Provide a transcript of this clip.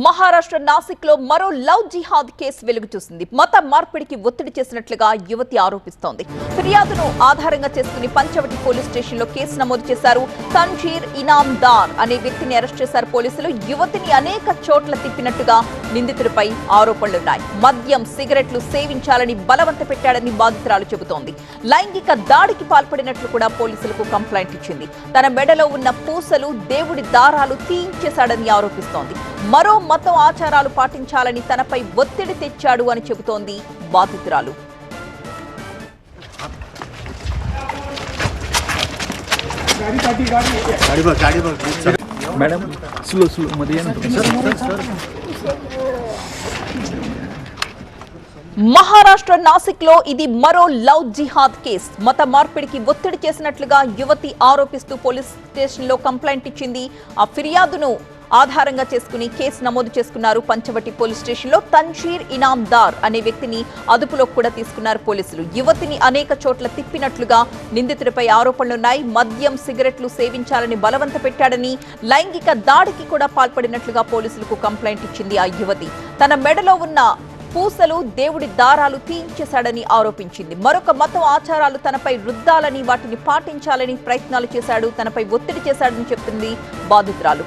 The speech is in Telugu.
మహారాష్ట్ర నాసిక్ లో మరో లవ్ జిహాద్ కేసు వెలుగు చూసింది. మత మార్పిడికి ఒత్తిడి చేసినట్లుగా యువతి ఆరోపిస్తోంది. ఫిర్యాదును ఆధారంగా చేసుకుని పంచవటి పోలీస్ స్టేషన్ లో కేసు నమోదు చేశారు. తన్జీర్ ఇనామ్దార్ అనే వ్యక్తిని అరెస్ట్ చేశారు పోలీసులు. యువతిని అనేక చోట్ల తిప్పినట్టుగా నిందితుడిపై ఆరోపణలున్నాయి. మద్యం, సిగరెట్లు సేవించాలని బలవంత పెట్టాడని బాధితురాలు చెబుతోంది. లైంగిక దాడికి పాల్పడినట్లు కూడా పోలీసులకు కంప్లైంట్ ఇచ్చింది. తన మెడలో ఉన్న పూసలు, దేవుడి దారాలు తీయించేశాడని ఆరోపిస్తోంది. మరో మతం ఆచారాలు పాటించాలని తనపై ఒత్తిడి తెచ్చాడు అని చెబుతోంది బాధితురాలు. మహారాష్ట్ర నాసిక్ లో ఇది మరో లవ్ జిహాద్ కేసు. మత మార్పిడికి ఒత్తిడి చేసినట్లుగా యువతి ఆరోపిస్తూ పోలీస్ స్టేషన్ లో కంప్లైంట్ ఇచ్చింది. ఆ ఫిర్యాదును ఆధారంగా చేసుకుని కేసు నమోదు చేసుకున్నారు పంచవటి పోలీస్ స్టేషన్ లో. తన్జీర్ ఇనామ్దార్ అనే వ్యక్తిని అదుపులోకి కూడా తీసుకున్నారు పోలీసులు. యువతిని అనేక చోట్ల తిప్పినట్లుగా నిందితుడిపై ఆరోపణలున్నాయి. మద్యం, సిగరెట్లు సేవించాలని బలవంత పెట్టాడని, లైంగిక దాడికి కూడా పాల్పడినట్లుగా పోలీసులకు కంప్లైంట్ ఇచ్చింది ఆ యువతి. తన మెడలో ఉన్న పూసలు, దేవుడి దారాలు తీయించేశాడని ఆరోపించింది. మరొక మతం ఆచారాలు తనపై రుద్దాలని, వాటిని పాటించాలని ప్రయత్నాలు చేశాడు, తనపై ఒత్తిడి చేశాడని చెప్తుంది బాధితురాలు.